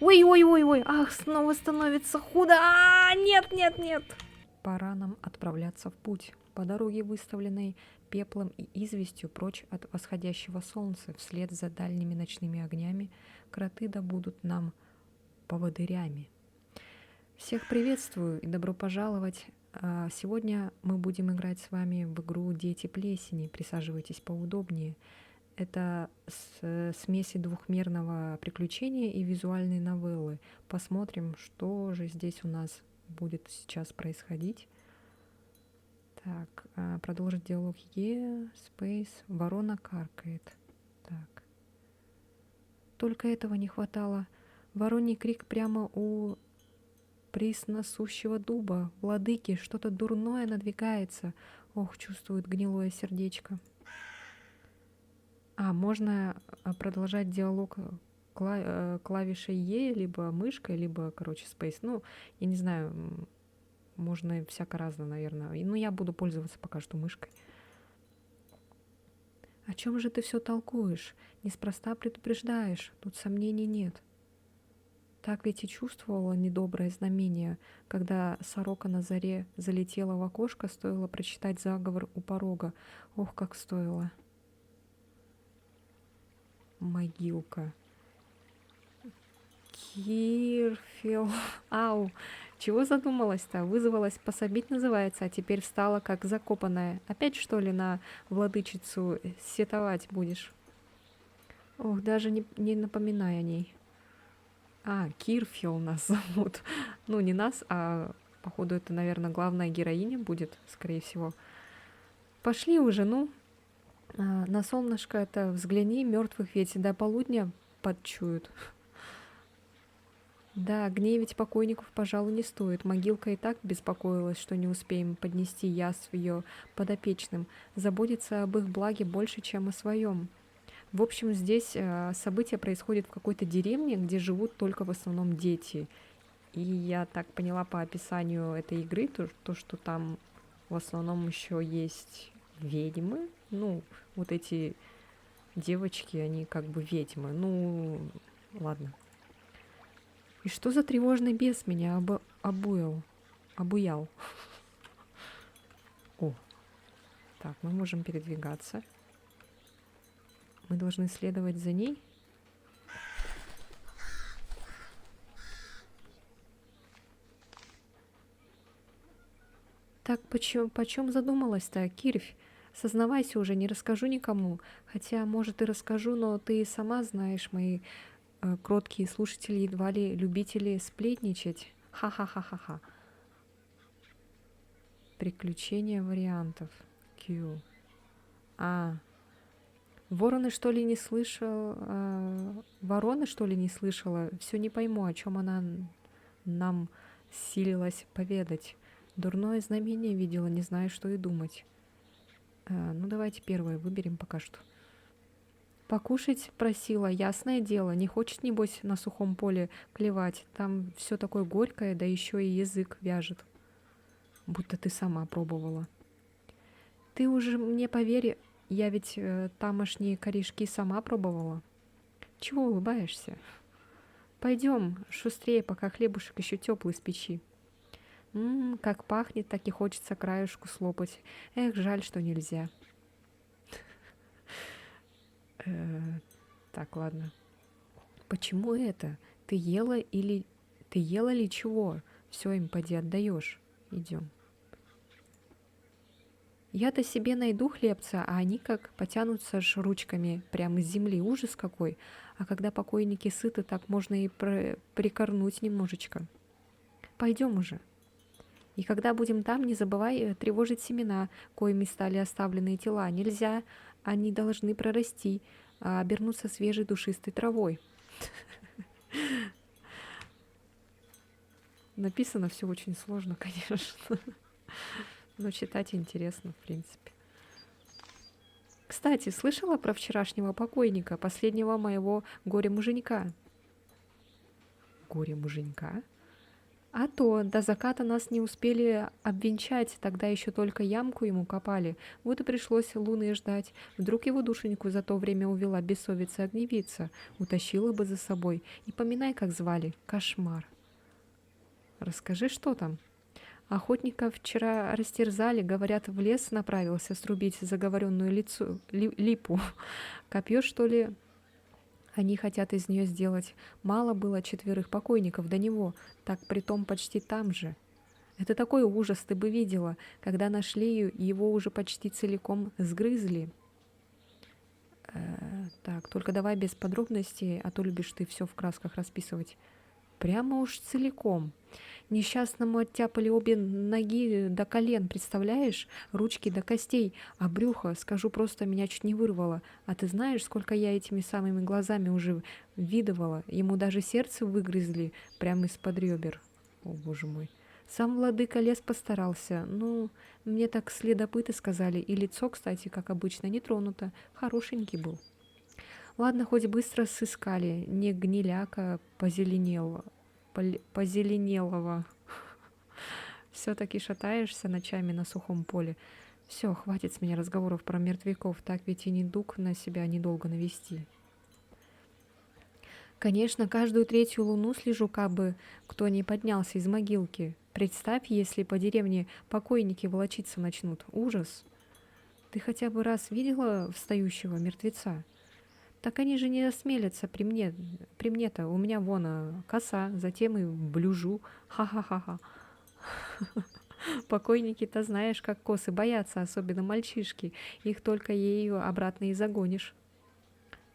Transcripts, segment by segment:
Ой-ой-ой-ой, ах, снова становится худо. Нет, нет, нет. Пора нам отправляться в путь. По дороге, выставленной пеплом и известью прочь от восходящего солнца, вслед за дальними ночными огнями, кроты добудут нам поводырями. Всех приветствую и добро пожаловать. Сегодня мы будем играть с вами в игру «Дети плесени». Присаживайтесь поудобнее. Это смеси двухмерного приключения и визуальной новеллы. Посмотрим, что же здесь у нас будет сейчас происходить. Так, продолжить диалог Space, ворона каркает. Так. Только этого не хватало. Вороний крик прямо у пресносущего дуба. Владыки, что-то дурное надвигается. Ох, чувствует гнилое сердечко. Можно продолжать диалог клавишей Е, либо мышкой, либо, Space. Ну, я не знаю, можно всяко разно, наверное. Ну, я буду пользоваться пока что мышкой. О чем же ты все толкуешь? Неспроста предупреждаешь, тут сомнений нет. Так ведь и чувствовала недоброе знамение, когда сорока на заре залетела в окошко, стоило прочитать заговор у порога. Ох, как стоило. Могилка. Кирфил. Ау. Чего задумалась-то? Вызвалась пособить, называется, а теперь встала как закопанная. Опять, что ли, на владычицу сетовать будешь? Ох, даже не напоминай о ней. Кирфил нас зовут. Ну, не нас, а, походу, это, наверное, главная героиня будет, скорее всего. Пошли уже, ну. На солнышко это взгляни, мертвых ведь до полудня подчуют. Да, гневить покойников, пожалуй, не стоит. Могилка и так беспокоилась, что не успеем поднести язв ее подопечным. Заботится об их благе больше, чем о своем. В общем, здесь события происходят в какой-то деревне, где живут только в основном дети. И я так поняла по описанию этой игры, то что там в основном еще есть ведьмы. Ну, вот эти девочки, они как бы ведьмы. Ну, ладно. И что за тревожный бес меня обуял? О, так, мы можем передвигаться. Мы должны следовать за ней. Так почем задумалась-то, Кирфь? Сознавайся уже, не расскажу никому. Хотя, может, и расскажу, но ты сама знаешь, мои кроткие слушатели едва ли любители сплетничать. Ха-ха-ха-ха-ха. Приключения вариантов. Q. Вороны, что ли, не слышал? Вороны, что ли, не слышала? Все не пойму, о чем она нам силилась поведать. Дурное знамение видела, не знаю, что и думать. Ну, давайте первое выберем пока что. Покушать просила, ясное дело, не хочет, небось, на сухом поле клевать. Там все такое горькое, да еще и язык вяжет. Будто ты сама пробовала. Ты уже мне поверь, я ведь тамошние корешки сама пробовала. Чего улыбаешься? Пойдем, шустрее, пока хлебушек еще теплый с печи. Как пахнет, так и хочется краюшку слопать. Эх, жаль, что нельзя. Так, ладно. Почему это? Ты ела ли чего? Все им поди отдаешь. Идем. Я-то себе найду хлебца, а они как потянутся ж ручками прямо с земли. Ужас какой. А когда покойники сыты, так можно и прикорнуть немножечко. Пойдем уже. И когда будем там, не забывай тревожить семена, коими стали оставленные тела. Нельзя, они должны прорасти, обернуться свежей душистой травой. Написано все очень сложно, конечно. Но читать интересно, в принципе. Кстати, слышала про вчерашнего покойника, последнего моего горе-муженька? Горе-муженька? А то до заката нас не успели обвенчать, тогда еще только ямку ему копали. Вот и пришлось луны ждать. Вдруг его душеньку за то время увела бессовица огневица, утащила бы за собой. И поминай, как звали. Кошмар. Расскажи, что там? Охотника вчера растерзали, говорят, в лес направился срубить заговоренную липу. Копье, что ли, они хотят из нее сделать. Мало было 4 покойников до него, так притом почти там же. Это такой ужас, ты бы видела, когда нашли его уже почти целиком сгрызли. Так, только давай без подробностей, а то любишь ты все в красках расписывать. Прямо уж целиком. Несчастному оттяпали обе ноги до колен, представляешь? Ручки до костей, а брюхо, скажу просто, меня чуть не вырвало. А ты знаешь, сколько я этими самыми глазами уже видывала? Ему даже сердце выгрызли прямо из-под ребер. О, боже мой. Сам владыка лес постарался. Ну, мне так следопыты сказали. И лицо, кстати, как обычно, не тронуто. Хорошенький был. Ладно, хоть быстро сыскали. Не гниляка позеленелого. Все-таки шатаешься ночами на сухом поле. Все, хватит с меня разговоров про мертвяков, так ведь и недуг на себя недолго навести. Конечно, каждую 3-ю луну слежу, кабы кто не поднялся из могилки. Представь, если по деревне покойники волочиться начнут. Ужас. Ты хотя бы раз видела встающего мертвеца? Так они же не осмелятся при мне-то. У меня вон коса, затем и блюжу. Ха-ха-ха-ха. Покойники-то знаешь, как косы боятся, особенно мальчишки. Их только ею обратно и загонишь.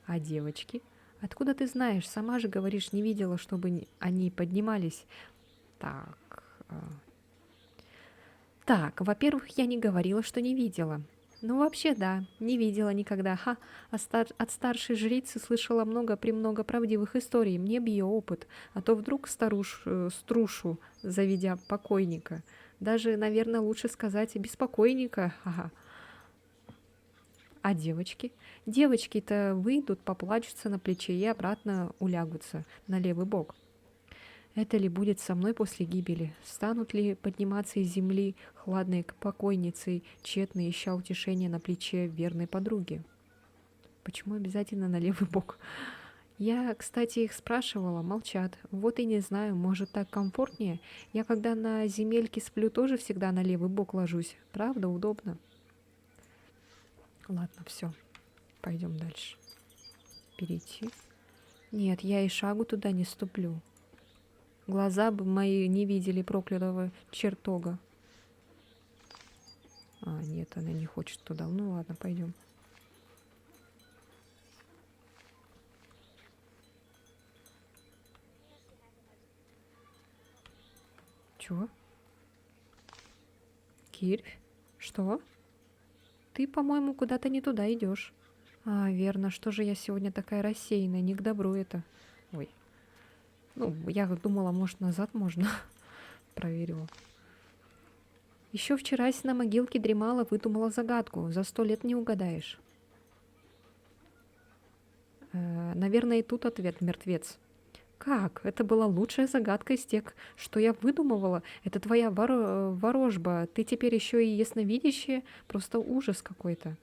А девочки? Откуда ты знаешь? Сама же говоришь, не видела, чтобы они поднимались. Так. Так, во-первых, я не говорила, что не видела. Ну, вообще, да, не видела никогда. Ха, от старшей жрицы слышала много-премного правдивых историй. Мне б ее опыт. А то вдруг струшу, заведя покойника. Даже, наверное, лучше сказать беспокойника. Ага. А девочки? Девочки-то выйдут, поплачутся на плече и обратно улягутся на левый бок. Это ли будет со мной после гибели? Станут ли подниматься из земли хладной покойницей, тщетно ища утешения на плече верной подруги? Почему обязательно на левый бок? Я, кстати, их спрашивала, молчат. Вот и не знаю, может, так комфортнее? Я, когда на земельке сплю, тоже всегда на левый бок ложусь. Правда, удобно. Ладно, все. Пойдем дальше. Перейти. Нет, я и шагу туда не ступлю. Глаза бы мои не видели проклятого чертога. А, нет, она не хочет туда. Ну ладно, пойдем. Чего? Кирь? Что? Ты, по-моему, куда-то не туда идешь. А, верно, что же я сегодня такая рассеянная, не к добру это. Ой. Ну, я думала, может, назад можно. Проверила. Еще вчера на могилке дремала, выдумала загадку. За 100 лет не угадаешь. Наверное, и тут ответ мертвец. Как? Это была лучшая загадка из тех, что я выдумывала. Это твоя ворожба. Ты теперь еще и ясновидящая. Просто ужас какой-то.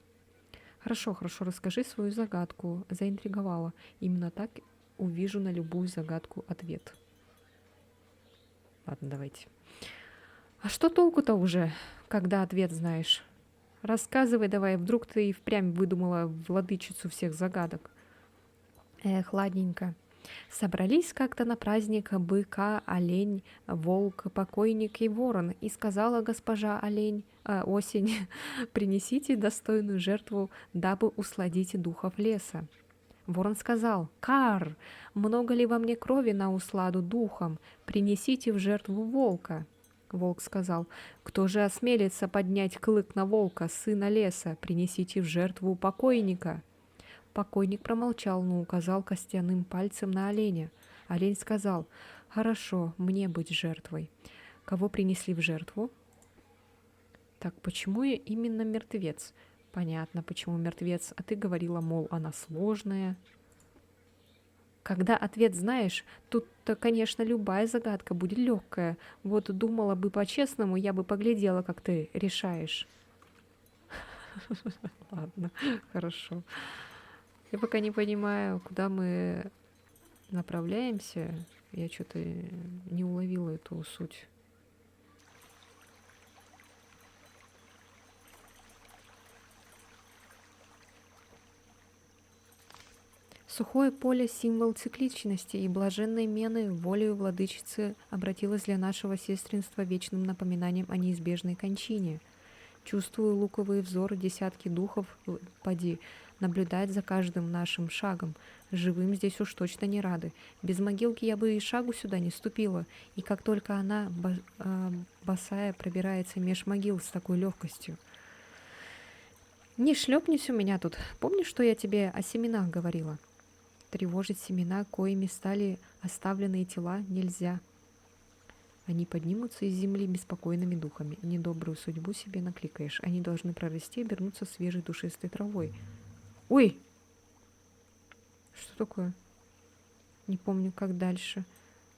Хорошо, хорошо, расскажи свою загадку. Заинтриговала. Именно так увижу на любую загадку ответ. Ладно, давайте. А что толку-то уже, когда ответ знаешь? Рассказывай давай, вдруг ты и впрямь выдумала владычицу всех загадок. Эх, ладненько. Собрались как-то на праздник быка, олень, волк, покойник и ворон, и сказала госпожа осень, принесите достойную жертву, дабы усладить духов леса. Ворон сказал: «Кар, много ли во мне крови на усладу духом? Принесите в жертву волка». Волк сказал: «Кто же осмелится поднять клык на волка, сына леса? Принесите в жертву покойника». Покойник промолчал, но указал костяным пальцем на оленя. Олень сказал: «Хорошо, мне быть жертвой». Кого принесли в жертву? Так, почему именно мертвец? Понятно, почему мертвец. А ты говорила, мол, она сложная. Когда ответ знаешь, тут-то, конечно, любая загадка будет легкая. Вот думала бы по-честному, я бы поглядела, как ты решаешь. Ладно, хорошо. Я пока не понимаю, куда мы направляемся. Я что-то не уловила эту суть. Сухое поле — символ цикличности и блаженной мены волею владычицы обратилось для нашего сестринства вечным напоминанием о неизбежной кончине. Чувствую луковые взоры десятки духов, поди, наблюдать за каждым нашим шагом. Живым здесь уж точно не рады. Без могилки я бы и шагу сюда не ступила, и как только она, босая, пробирается меж могил с такой легкостью. Не шлепнись у меня тут. Помнишь, что я тебе о семенах говорила? Тревожить семена, коими стали оставленные тела, нельзя. Они поднимутся из земли беспокойными духами. Недобрую судьбу себе накликаешь. Они должны прорасти и обернуться свежей душистой травой. Ой! Что такое? Не помню, как дальше.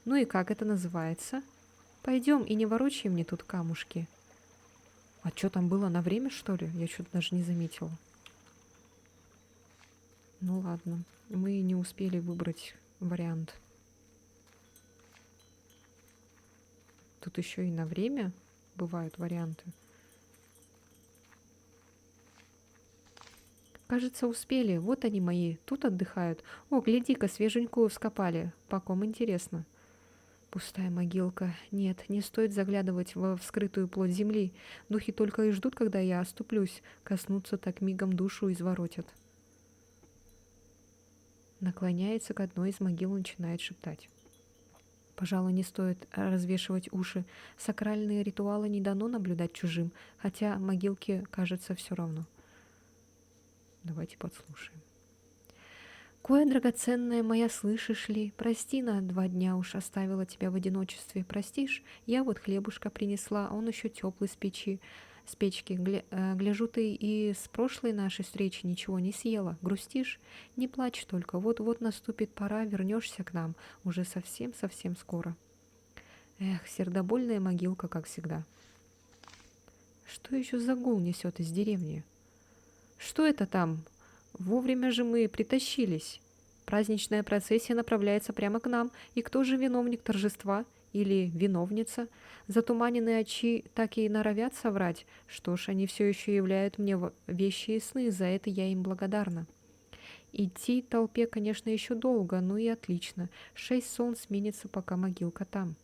Ну и как это называется? Пойдем и не ворочай мне тут камушки. А что там было, на время, что ли? Я что-то даже не заметила. Ну ладно, мы не успели выбрать вариант. Тут еще и на время бывают варианты. Кажется, успели. Вот они мои. Тут отдыхают. О, гляди-ка, свеженькую вскопали. По ком интересно. Пустая могилка. Нет, не стоит заглядывать во вскрытую плоть земли. Духи только и ждут, когда я оступлюсь. Коснуться так мигом душу изворотят. Наклоняется к одной из могил и начинает шептать. Пожалуй, не стоит развешивать уши. Сакральные ритуалы не дано наблюдать чужим, хотя могилке кажется все равно. Давайте подслушаем. Кое драгоценная моя, слышишь ли? Прости, на 2 дня уж оставила тебя в одиночестве. Простишь? Я вот хлебушка принесла, он еще теплый с печи. С печки. Гляжу, ты и с прошлой нашей встречи ничего не съела. Грустишь? Не плачь только. Вот-вот наступит пора, вернешься к нам. Уже совсем-совсем скоро. Эх, сердобольная могилка, как всегда. Что еще за гул несет из деревни? Что это там? Вовремя же мы притащились. Праздничная процессия направляется прямо к нам. И кто же виновник торжества? Или виновница? Затуманенные очи так и норовят соврать. Что ж, они все еще являют мне вещи и сны, за это я им благодарна. Идти толпе, конечно, еще долго, ну и отлично. 6 солнц сменится, пока могилка там.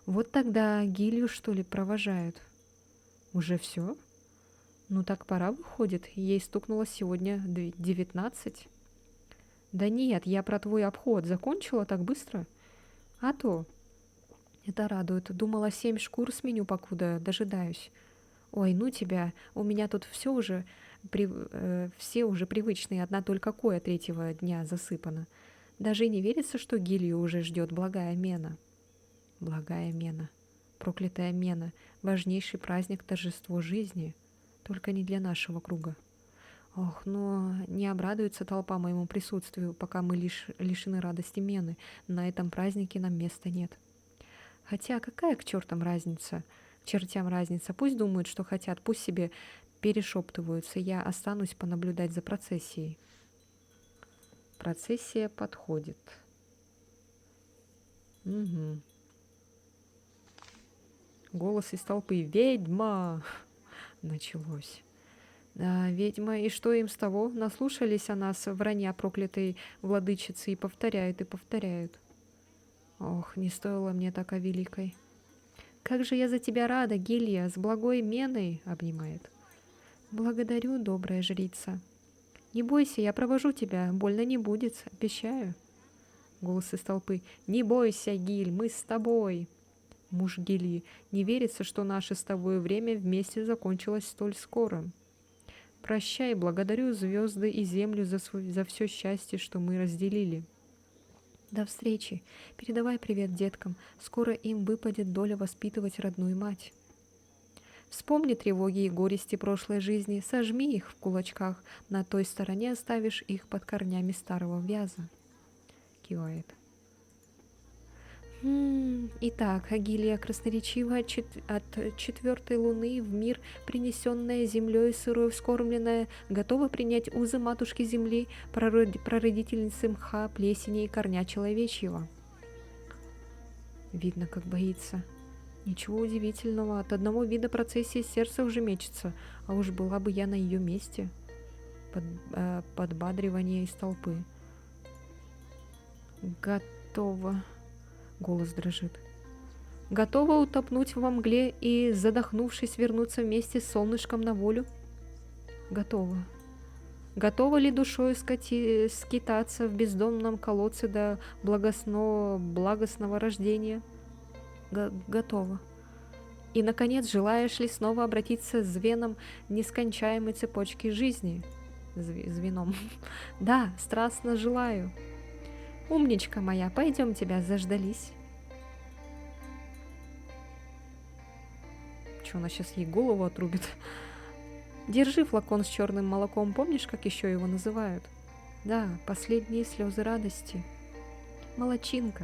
Вот тогда гилью, что ли, провожают. Уже все? Ну так пора, выходит. Ей стукнуло сегодня 19. Да нет, я про твой обход закончила так быстро? А то... Это радует. Думала, 7 шкур сменю, покуда дожидаюсь. Ой, ну тебя, у меня тут все уже привычные, одна только коя 3-го дня засыпана. Даже и не верится, что гилью уже ждет благая мена. Благая мена. Проклятая мена. Важнейший праздник, торжество жизни. Только не для нашего круга. Ох, но не обрадуется толпа моему присутствию, пока мы лишены радости мены. На этом празднике нам места нет. Хотя какая к чертям разница? К чертям разница. Пусть думают, что хотят, пусть себе перешептываются. Я останусь понаблюдать за процессией. Процессия подходит. Угу. Голос из толпы. «Ведьма!» Началось. Да, ведьма, и что им с того? Наслушались о нас вранья проклятой владычицы и повторяют, и повторяют. Ох, не стоило мне так о великой. Как же я за тебя рада, Гилья, с благой меной, обнимает. Благодарю, добрая жрица. Не бойся, я провожу тебя, больно не будет, обещаю. Голос из толпы. Не бойся, Гиль, мы с тобой. Муж Гильи. Не верится, что наше с тобой время вместе закончилось столь скоро. Прощай, благодарю звезды и землю за все счастье, что мы разделили. До встречи. Передавай привет деткам. Скоро им выпадет доля воспитывать родную мать. Вспомни тревоги и горести прошлой жизни, сожми их в кулачках, на той стороне оставишь их под корнями старого вяза. Кивает. Итак, Агилия красноречиво от четвертой луны в мир, принесенная землей сырой вскормленная, готова принять узы матушки земли, прародительницы мха, плесени и корня человечьего. Видно, как боится. Ничего удивительного, от одного вида процессии сердце уже мечется, а уж была бы я на ее месте. Подбадривание из толпы. Готово. Голос дрожит. Готова утопнуть во мгле и, задохнувшись, вернуться вместе с солнышком на волю? Готова. Готова ли душою скитаться в бездомном колодце до благостного рождения? Готова. И, наконец, желаешь ли снова обратиться с звеном нескончаемой цепочки жизни? Звеном. Да, страстно желаю. Умничка моя, пойдем, тебя заждались. Че, она сейчас ей голову отрубит? Держи флакон с черным молоком, помнишь, как еще его называют? Да, последние слезы радости. Молодчинка.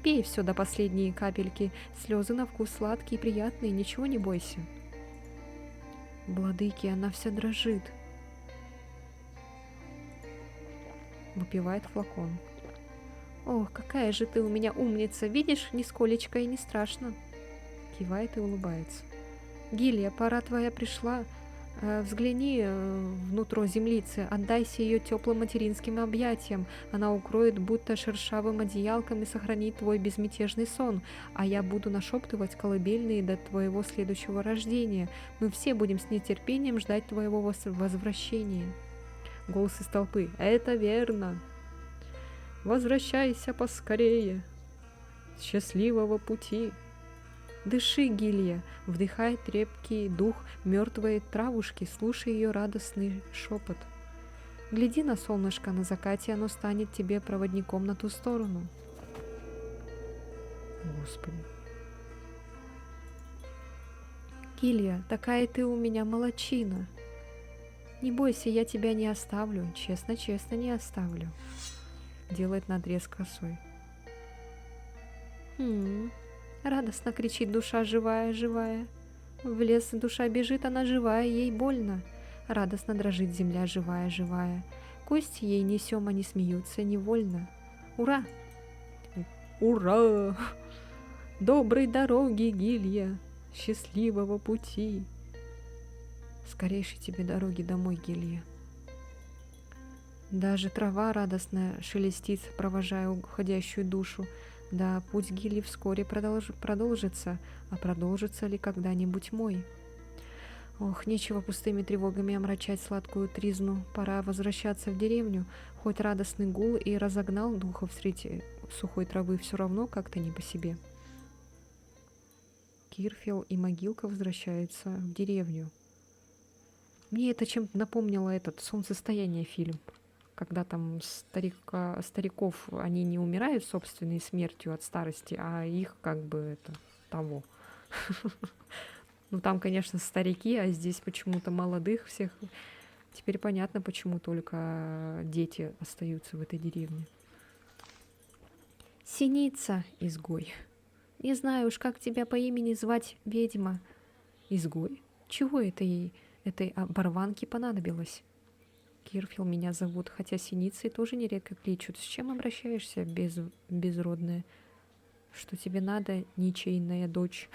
Пей все до последней капельки, слезы на вкус сладкие, приятные, ничего не бойся. Владыки, она вся дрожит. Выпивает флакон. Ох, какая же ты у меня умница, видишь, нисколечко и не страшно. Кивает и улыбается. Гилия, пора твоя пришла. Взгляни внутрь землицы, отдайся ее теплым материнским объятиям. Она укроет будто шершавым одеялком и сохранит твой безмятежный сон. А я буду нашептывать колыбельные до твоего следующего рождения. Мы все будем с нетерпением ждать твоего возвращения. Голос из толпы. Это верно. Возвращайся поскорее. Счастливого пути. Дыши, Гилья, вдыхай трепкий дух мертвой травушки, слушай ее радостный шепот. Гляди на солнышко на закате, оно станет тебе проводником на ту сторону. Господи. Гилья, такая ты у меня молодчина. Не бойся, я тебя не оставлю, честно-честно не оставлю. Делает надрез косой. Радостно кричит душа живая, живая. В лес душа бежит, она живая, ей больно. Радостно дрожит земля живая, живая. Кости ей несем, они смеются невольно. Ура! Ура! Доброй дороги, Гилья! Счастливого пути! Скорейшей тебе дороги домой, Гилья. Даже трава радостно шелестит, провожая уходящую душу. Да, путь Гильи вскоре продолжится, а продолжится ли когда-нибудь мой? Ох, нечего пустыми тревогами омрачать сладкую тризну, пора возвращаться в деревню, хоть радостный гул и разогнал духов среди сухой травы, все равно как-то не по себе. Кирфел и Могилка возвращаются в деревню. Мне это чем-то напомнило этот «Солнцестояние» фильм. Когда там стариков, они не умирают собственной смертью от старости, а их как бы это того. Ну там, конечно, старики, а здесь почему-то молодых всех. Теперь понятно, почему только дети остаются в этой деревне. Синица, изгой. Не знаю уж, как тебя по имени звать, ведьма. Изгой? Чего этой оборванке понадобилось? Кирфил меня зовут, хотя синицей тоже нередко кличут. С чем обращаешься, безродная? Что тебе надо, ничейная дочь?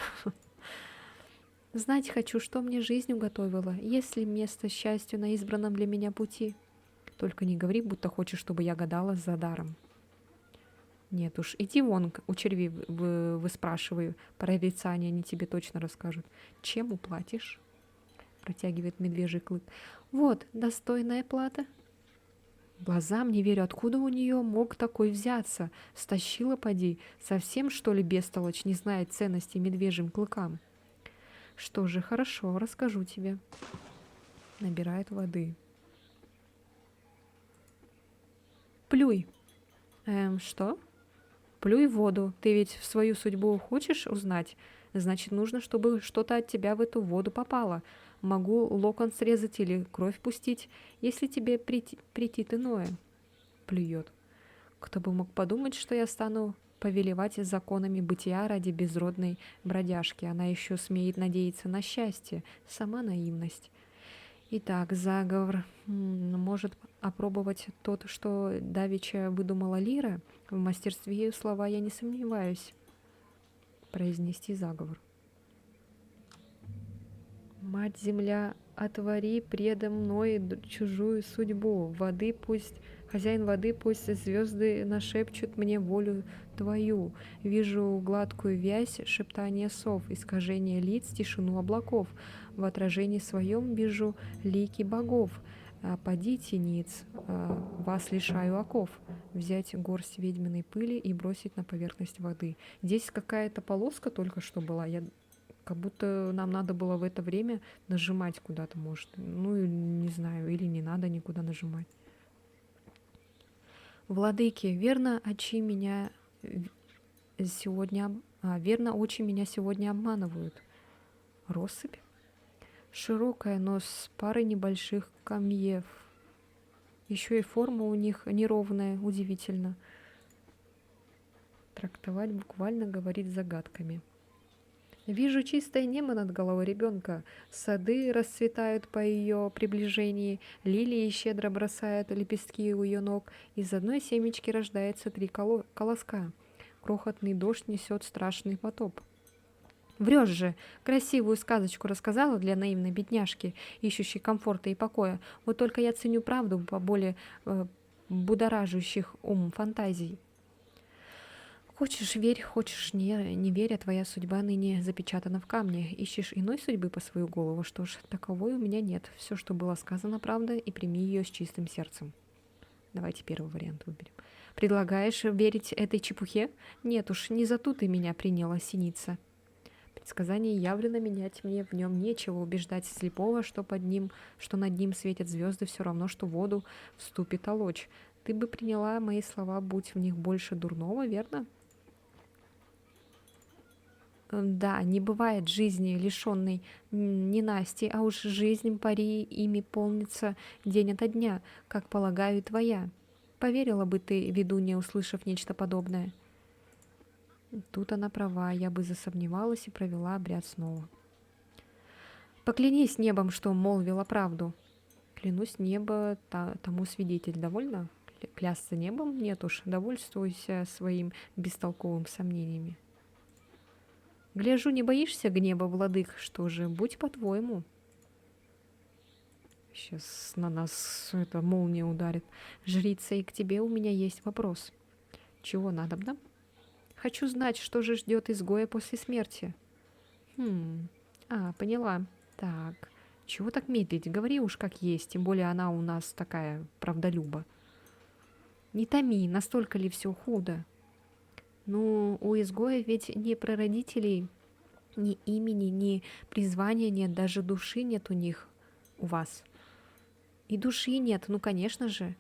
Знать хочу, что мне жизнь уготовила, есть ли место счастью на избранном для меня пути. Только не говори, будто хочешь, чтобы я гадала за даром. Нет уж, иди вон, у черви выспрашиваю, прорицания они тебе точно расскажут. Чем уплатишь? Протягивает медвежий клык. Вот, достойная плата. Глазам не верю, откуда у нее мог такой взяться. Стащила, поди, совсем, что ли, бестолочь не знает ценности медвежьим клыкам. Что же, хорошо, расскажу тебе. Набирает воды. Плюй. Что? Плюй в воду. Ты ведь в свою судьбу хочешь узнать? Значит, нужно, чтобы что-то от тебя в эту воду попало. Могу локон срезать или кровь пустить, если тебе претит иное. Плюет. Кто бы мог подумать, что я стану повелевать законами бытия ради безродной бродяжки. Она еще смеет надеяться на счастье. Сама наивность. Итак, заговор может опробовать тот, что давеча выдумала Лира. В мастерстве ее слова я не сомневаюсь. Произнести заговор. Мать-земля, отвори предо мной чужую судьбу. Хозяин воды, пусть звезды нашепчут мне волю твою. Вижу гладкую вязь, шептание сов, искажение лиц, тишину облаков. В отражении своем вижу лики богов. Подите, ниц, вас лишаю оков. Взять горсть ведьминой пыли и бросить на поверхность воды. Здесь какая-то полоска только что была. Как будто нам надо было в это время нажимать куда-то, может. Ну, не знаю, или не надо никуда нажимать. Владыки, верно, очи меня сегодня... верно, очи меня сегодня обманывают. Россыпь? Широкая, но с парой небольших камьев. Еще и форма у них неровная, удивительно. Трактовать буквально говорить загадками. Вижу чистое небо над головой ребенка. Сады расцветают по ее приближении, лилии щедро бросают лепестки у ее ног. Из одной семечки рождается 3 колоска. Крохотный дождь несет страшный потоп. Врешь же! Красивую сказочку рассказала для наивной бедняжки, ищущей комфорта и покоя. Вот только я ценю правду по более будоражащих ум фантазий. Хочешь верь, хочешь не верь, а твоя судьба ныне запечатана в камне. Ищешь иной судьбы по свою голову, что ж, таковой у меня нет. Все, что было сказано, правда, и прими ее с чистым сердцем. Давайте первый вариант выберем. Предлагаешь верить этой чепухе? Нет уж, не за ту ты меня приняла, синица. Предсказание явлено, менять мне в нем нечего, убеждать слепого, что над ним светят звезды, все равно, что в воду вступит олочь. Ты бы приняла мои слова, будь в них больше дурного, верно? Да, не бывает жизни, лишенной ненасти, а уж жизнь пари ими полнится день ото дня, как полагаю, твоя. Поверила бы ты, ведунья, услышав нечто подобное? Тут она права, я бы засомневалась и провела обряд снова. Поклянись небом, что молвила правду. Клянусь небо, тому свидетель. Довольно? Клясться небом? Нет уж, довольствуйся своим бестолковым сомнениями. Гляжу, не боишься гнева, владык? Что же, будь по-твоему. Сейчас на нас эта молния ударит. Жрица, и к тебе у меня есть вопрос. Чего надобно? Хочу знать, что же ждет изгоя после смерти. Поняла. Так, чего так медлить? Говори уж как есть, тем более она у нас такая правдолюба. Не томи, настолько ли все худо? Ну, у изгоя ведь ни прародителей, ни имени, ни призвания нет, даже души нет у них, у вас. И души нет, ну, конечно же.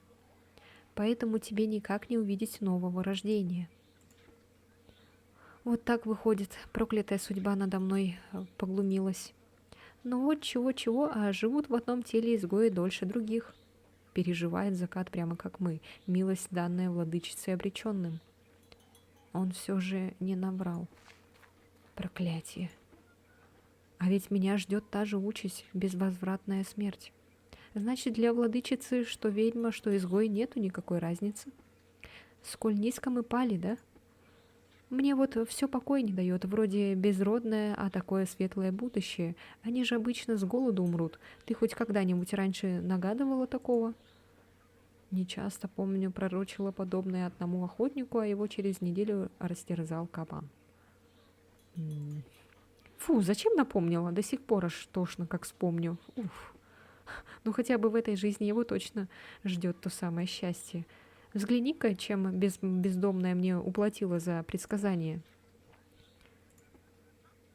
Поэтому тебе никак не увидеть нового рождения. Вот так выходит, проклятая судьба надо мной поглумилась. Но вот чего-чего, а живут в одном теле изгои дольше других. Переживает закат прямо как мы, милость, данная владычицей обреченным. Он все же не наврал. Проклятие. А ведь меня ждет та же участь, безвозвратная смерть. Значит, для владычицы, что ведьма, что изгой, нету никакой разницы. Сколь низко мы пали, да? Мне вот все покой не дает, вроде безродное, а такое светлое будущее. Они же обычно с голоду умрут. Ты хоть когда-нибудь раньше нагадывала такого? Нечасто, помню, пророчила подобное одному охотнику, а его через неделю растерзал кабан. Фу, зачем напомнила? До сих пор аж тошно, как вспомню. Уф. Ну хотя бы в этой жизни его точно ждет то самое счастье. Взгляни-ка, чем бездомная мне уплатила за предсказание.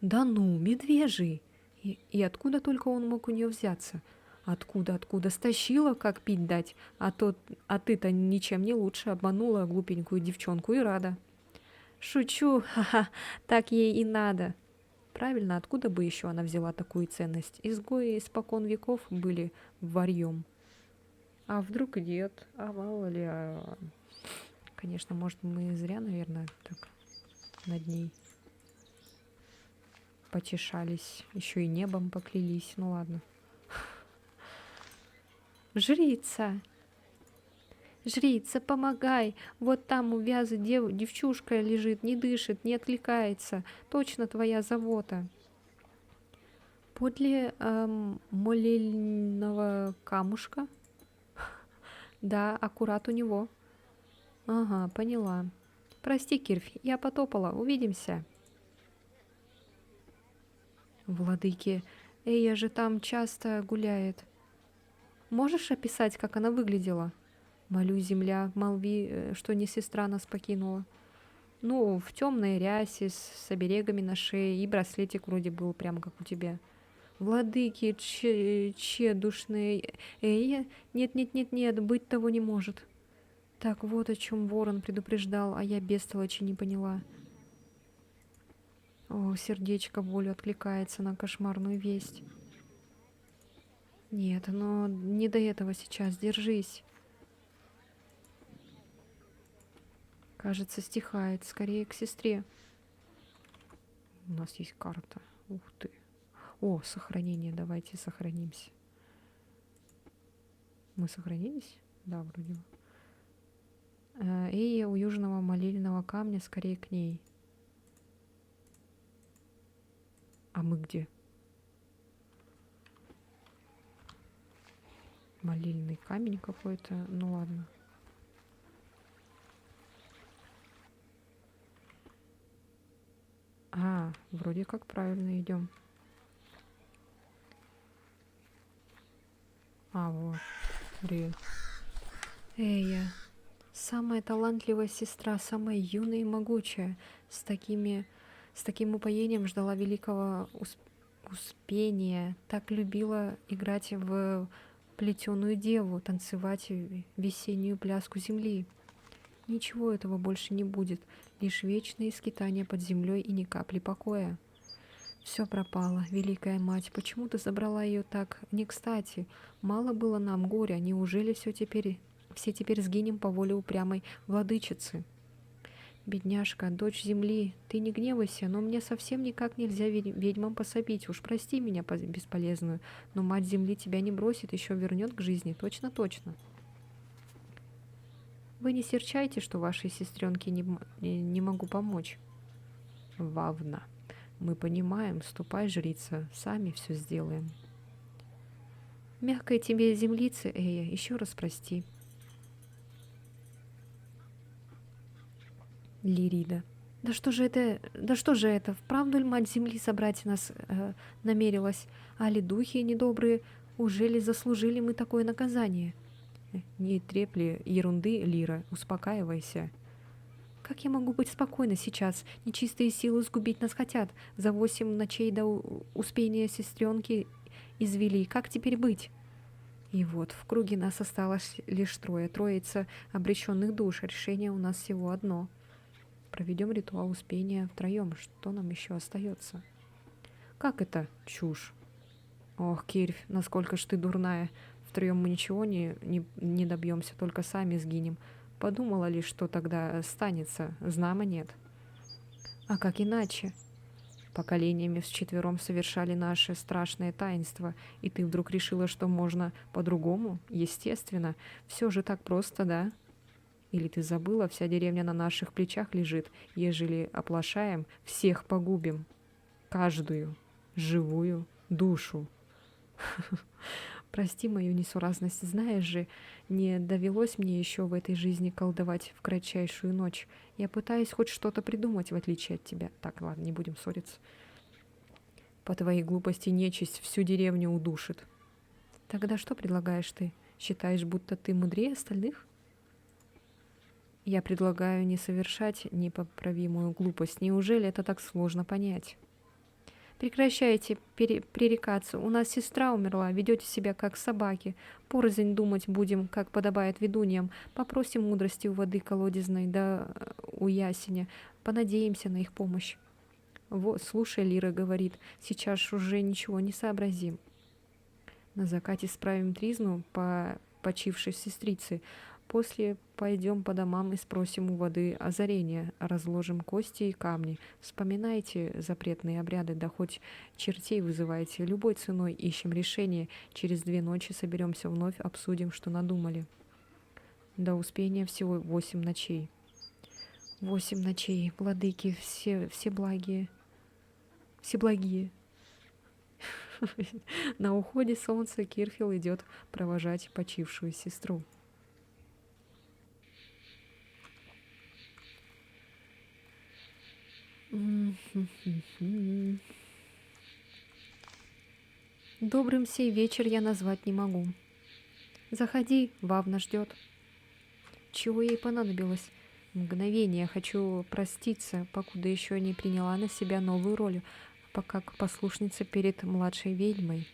Да ну, медвежий! И откуда только он мог у нее взяться? Откуда? Стащила, как пить дать? А ты-то ничем не лучше, обманула глупенькую девчонку и рада. Шучу, ха-ха, так ей и надо. Правильно, откуда бы еще она взяла такую ценность? Изгои испокон веков были варьем. А вдруг нет? А мало ли... Конечно, может, мы зря, наверное, так над ней потешались. Еще и небом поклялись. Ну ладно. Жрица! Жрица, помогай! Вот там у вязы девчушка лежит, не дышит, не откликается. Точно твоя забота. Подле молельного камушка? Да, аккурат у него. Ага, поняла. Прости, Кирфь, я потопала. Увидимся. Владыки, Эя же там часто гуляет. Можешь описать, как она выглядела? Молю, земля, молви, что не сестра нас покинула. Ну, в темной рясе, с оберегами на шее, и браслетик вроде был прям как у тебя. Владыки, тщедушные, Эя? Нет, быть того не может. Так вот о чем ворон предупреждал, а я бестолочи не поняла. О, сердечко болью откликается на кошмарную весть. Нет, но не до этого сейчас, держись. Кажется, стихает, скорее к сестре. У нас есть карта. Ух ты. О, сохранение, давайте сохранимся. Мы сохранились? Да, вроде бы. Эя у южного молельного камня, скорее к ней. А мы где? Молельный камень какой-то. Ну ладно. Вроде как правильно идем. Вот. Привет. Эя. Самая талантливая сестра, самая юная и могучая. С таким упоением ждала великого успения. Так любила играть в плетеную деву, танцевать весеннюю пляску земли. Ничего этого больше не будет, лишь вечные скитания под землей и ни капли покоя. Все пропало, великая мать, почему ты забрала ее так не кстати? Мало было нам горя, неужели все теперь сгинем по воле упрямой владычицы? Бедняжка, дочь земли, ты не гневайся, но мне совсем никак нельзя ведьмам пособить. Уж прости меня бесполезную, но мать земли тебя не бросит, еще вернет к жизни, точно-точно. Вы не серчайте, что вашей сестренке не могу помочь. Вавна, мы понимаем, ступай, жрица, сами все сделаем. Мягкой тебе землицы, Эя, еще раз прости. Лирида. Да что же это? Вправду ли мать земли собрать нас намерилась? Али духи недобрые, уже ли заслужили мы такое наказание? Не трепли ерунды, Лира, успокаивайся. Как я могу быть спокойна сейчас? Нечистые силы сгубить нас хотят. За 8 ночей до успения сестренки извели. Как теперь быть? И вот в круге нас осталось лишь троица обреченных душ. Решение у нас всего одно. Проведем ритуал успения втроем. Что нам еще остается? Как это? Чушь. Ох, Кирфь, насколько ж ты дурная. Втроем мы ничего не добьемся, только сами сгинем. Подумала ли, что тогда останется? Знамо нет. А как иначе? Поколениями вчетвером совершали наше страшное таинство, и ты вдруг решила, что можно по-другому? Естественно. Все же так просто, да? Или ты забыла, вся деревня на наших плечах лежит. Ежели оплошаем, всех погубим. Каждую живую душу. Прости мою несуразность. Знаешь же, не довелось мне еще в этой жизни колдовать в кратчайшую ночь. Я пытаюсь хоть что-то придумать, в отличие от тебя. Так, ладно, не будем ссориться. По твоей глупости нечисть всю деревню удушит. Тогда что предлагаешь ты? Считаешь, будто ты мудрее остальных? Я предлагаю не совершать непоправимую глупость. Неужели это так сложно понять? Прекращайте пререкаться. У нас сестра умерла, ведете себя как собаки. Порознь думать будем, как подобает ведуньям. Попросим мудрости у воды колодезной, да у ясеня. Понадеемся на их помощь. Вот, слушай, Лира говорит, сейчас уже ничего не сообразим. На закате справим тризну по почившей сестрице. После пойдем по домам и спросим у воды озарения, разложим кости и камни. Вспоминайте запретные обряды, да хоть чертей вызывайте. Любой ценой ищем решение. Через 2 ночи соберемся вновь, обсудим, что надумали. До успения всего 8 ночей. 8 ночей, владыки, все благие. На уходе солнца Кирфил идет провожать почившую сестру. Добрым сей вечер я назвать не могу. Заходи, Вавна ждет. Чего ей понадобилось? Мгновение хочу проститься, покуда еще не приняла на себя новую роль, как послушница перед младшей ведьмой.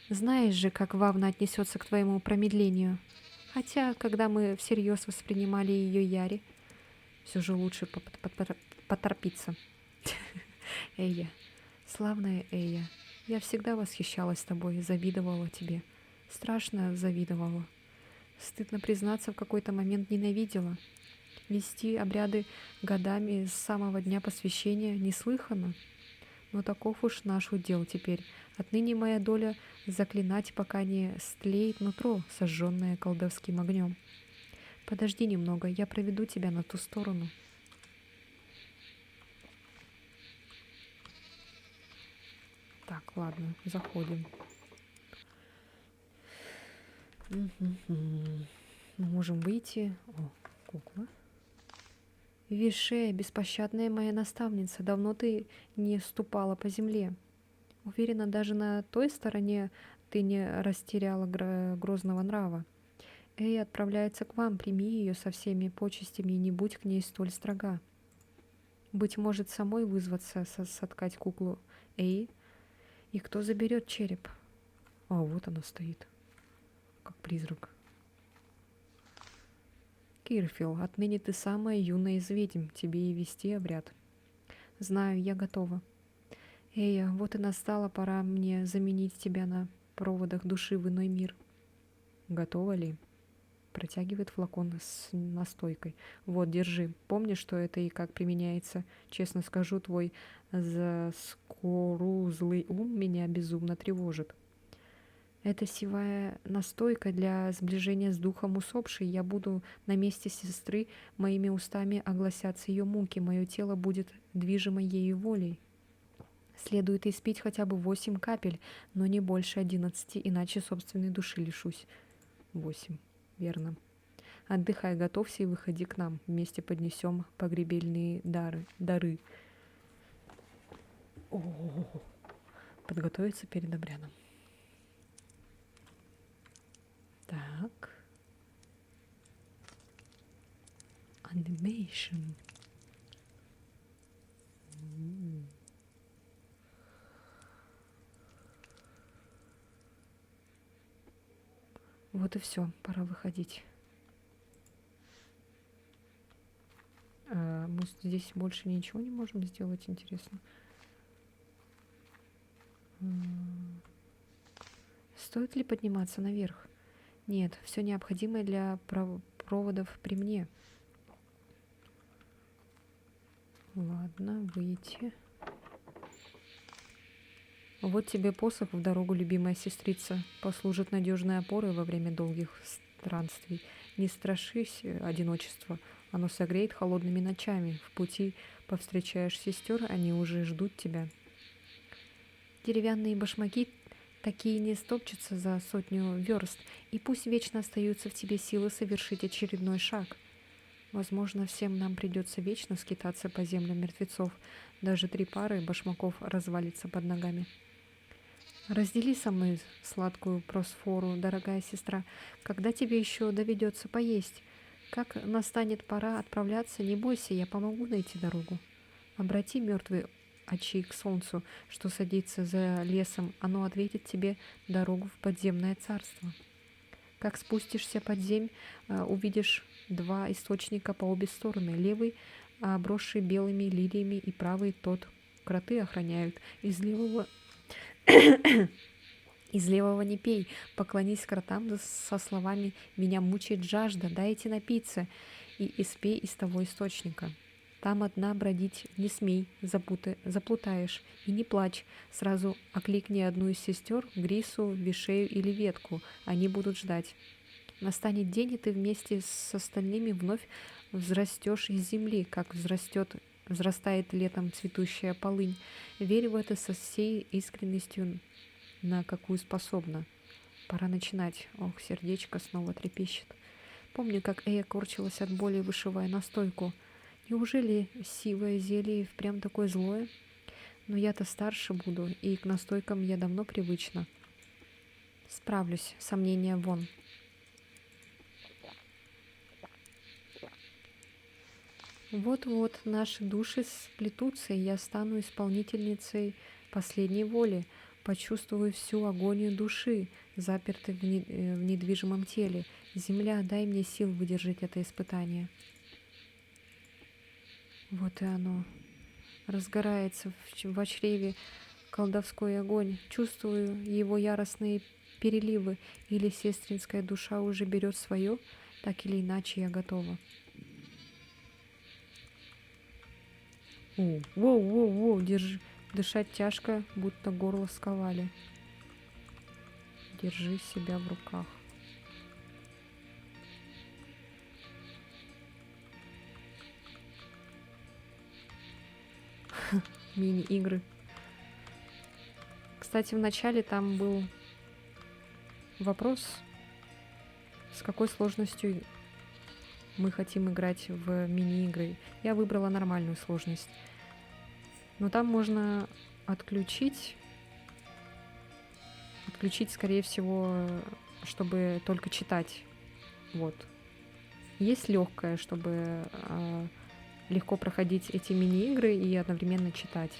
Знаешь же, как Вавна отнесется к твоему промедлению. Хотя, когда мы всерьез воспринимали ее Яри, все же лучше поторопиться. Эйя, славная Эйя, я всегда восхищалась тобой, завидовала тебе. Страшно завидовала. Стыдно признаться, в какой-то момент ненавидела. Вести обряды годами с самого дня посвящения неслыханно. Но таков уж наш удел теперь. Отныне моя доля заклинать, пока не стлеет нутро, сожженное колдовским огнем. Подожди немного, я проведу тебя на ту сторону. Так, ладно, заходим. Можем выйти. О, кукла. Вишея, беспощадная моя наставница, давно ты не ступала по земле. Уверена, даже на той стороне ты не растеряла грозного нрава. Эй отправляется к вам, прими ее со всеми почестями и не будь к ней столь строга. Быть может, самой вызваться соткать куклу Эй? И кто заберет череп? А вот она стоит, как призрак. Кирфил, отныне ты самая юная из ведьм, тебе и вести обряд. Знаю, я готова. Эя, вот и настала пора мне заменить тебя на проводах души в иной мир. Готова ли? Протягивает флакон с настойкой. Вот, держи. Помни, что это и как применяется. Честно скажу, твой заскорузлый ум меня безумно тревожит. Это сивая настойка для сближения с духом усопшей. Я буду на месте сестры, моими устами огласятся ее муки, мое тело будет движимо ею волей. Следует испить хотя бы 8 капель, но не больше 11, иначе собственной души лишусь. 8, верно. Отдыхай, готовься и выходи к нам. Вместе поднесем погребельные дары. О-о-о. Подготовиться перед обрядом. Так. Animation. Вот и все, пора выходить. Мы здесь больше ничего не можем сделать, интересно. Стоит ли подниматься наверх? Нет, все необходимое для проводов при мне. Ладно, выйти. Вот тебе посох в дорогу, любимая сестрица. Послужит надежной опорой во время долгих странствий. Не страшись одиночества. Оно согреет холодными ночами. В пути повстречаешь сестер, они уже ждут тебя. Деревянные башмаки такие не стопчутся за 100 верст, и пусть вечно остаются в тебе силы совершить очередной шаг. Возможно, всем нам придется вечно скитаться по землям мертвецов. Даже 3 пары башмаков развалится под ногами. Раздели со мной сладкую просфору, дорогая сестра. Когда тебе еще доведется поесть? Как настанет пора отправляться, не бойся, я помогу найти дорогу. Обрати мертвые очи к солнцу, что садится за лесом, оно ответит тебе дорогу в подземное царство. Как спустишься под земь, увидишь 2 источника по обе стороны. Левый, обросший белыми лилиями, и правый тот кроты охраняют. Из левого Из левого не пей, поклонись кротам со словами «Меня мучает жажда, дайте напиться», и испей из того источника. Там одна бродить не смей, заплутаешь, и не плачь, сразу окликни одну из сестер, Грису, Вишею или Ветку, они будут ждать. Настанет день, и ты вместе с остальными вновь взрастешь из земли, как взрастает летом цветущая полынь. Верь в это со всей искренностью, на какую способна. Пора начинать. Ох, сердечко снова трепещет. Помню, как Эя корчилась от боли, вышивая настойку. Неужели сивое зелье и впрямь такое злое? Но я-то старше буду, и к настойкам я давно привычна. Справлюсь, сомнения вон. Вот-вот наши души сплетутся, и я стану исполнительницей последней воли, почувствую всю агонию души, запертой в недвижимом теле. Земля, дай мне сил выдержать это испытание. Вот и оно. Разгорается в чреве колдовской огонь. Чувствую его яростные переливы. Или сестринская душа уже берет свое, так или иначе я готова. Воу, держи. Дышать тяжко, будто горло сковали. Держи себя в руках. Мини-игры. Кстати, в начале там был вопрос, с какой сложностью мы хотим играть в мини-игры. Я выбрала нормальную сложность. Но там можно отключить, скорее всего, чтобы только читать. Вот. Есть легкая, чтобы легко проходить эти мини-игры и одновременно читать.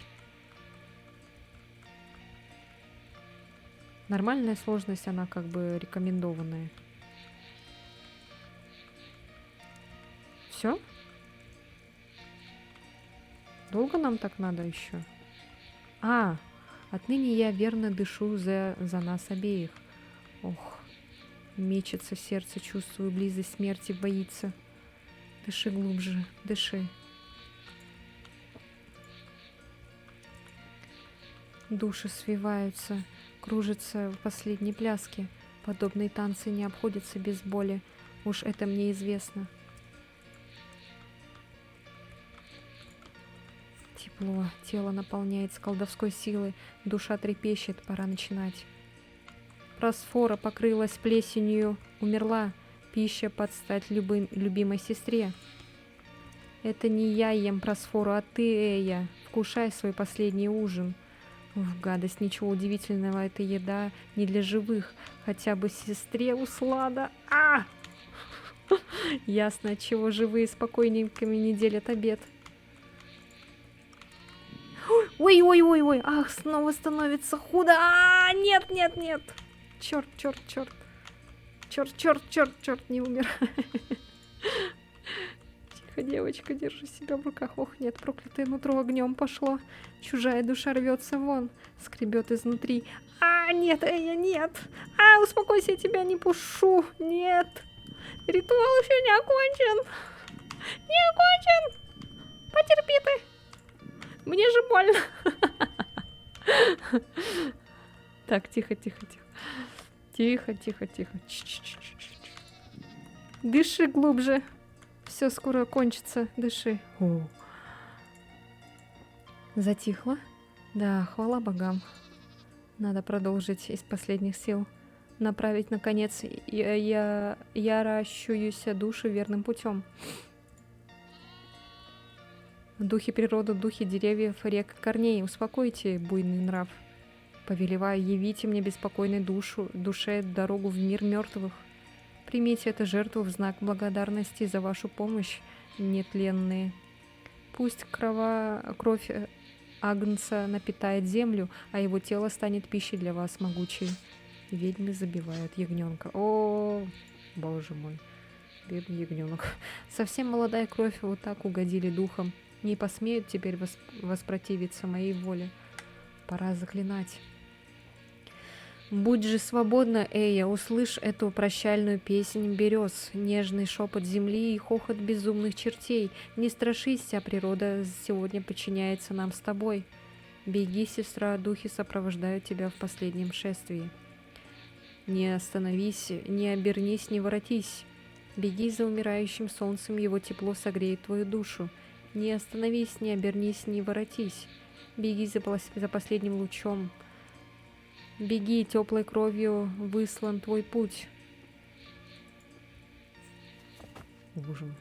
Нормальная сложность, она как бы рекомендованная. Все? Долго нам так надо еще? Отныне я верно дышу за нас обеих. Ох, мечется сердце, чувствую близость смерти, боится. Дыши глубже, дыши. Души свиваются, кружатся в последней пляске. Подобные танцы не обходятся без боли. Уж это мне известно. Тепло, тело наполняется колдовской силой, душа трепещет, пора начинать. Просфора покрылась плесенью, умерла, пища под стать любимой сестре. Это не я ем Просфору, а ты, Эя. Вкушай свой последний ужин. Гадость, ничего удивительного, это еда не для живых, хотя бы сестре услада. Ясно, отчего живые спокойненькими не делят обед. Ой, ах, снова становится худо. Нет. Черт, не умирай. Тихо, девочка, держи себя в руках. Ох, нет, проклятое нутро огнем пошло. Чужая душа рвется вон, скребет изнутри. Нет, Эя, нет. Успокойся, я тебя не пушу. Нет. Ритуал еще не окончен. Потерпи ты. Мне же больно. Так, тихо. Дыши глубже. Все скоро кончится. Дыши. Затихло? Да, хвала богам. Надо продолжить из последних сил. Направить, наконец, ярощуюся душу верным путем. Духи природы, духи деревьев, рек, корней, успокойте буйный нрав. Повелеваю, явите мне беспокойной душе дорогу в мир мертвых. Примите эту жертву в знак благодарности за вашу помощь, нетленные. Пусть кровь Агнца напитает землю, а его тело станет пищей для вас могучей. Ведьмы забивают ягненка. О, боже мой, бедный ягненок. Совсем молодая кровь, вот так угодили духом. Не посмеют теперь воспротивиться моей воле. Пора заклинать. Будь же свободна, Эя, услышь эту прощальную песнь берез, нежный шепот земли и хохот безумных чертей. Не страшись, вся природа сегодня подчиняется нам с тобой. Беги, сестра, духи сопровождают тебя в последнем шествии. Не остановись, не обернись, не воротись. Беги за умирающим солнцем, его тепло согреет твою душу. Не остановись, не обернись, не воротись. Беги за последним лучом. Беги, теплой кровью выслан твой путь. Боже мой.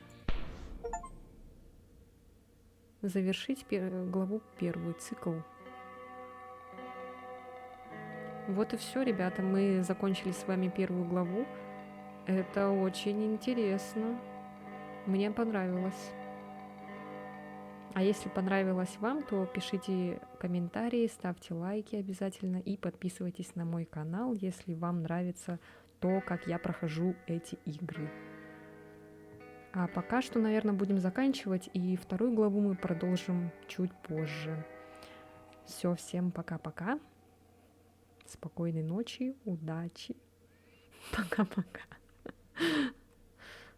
Завершить главу первую, цикл. Вот и все, ребята, мы закончили с вами первую главу. Это очень интересно. Мне понравилось. А если понравилось вам, то пишите комментарии, ставьте лайки обязательно и подписывайтесь на мой канал, если вам нравится то, как я прохожу эти игры. А пока что, наверное, будем заканчивать, и вторую главу мы продолжим чуть позже. Все, всем пока-пока. Спокойной ночи, удачи. Пока-пока.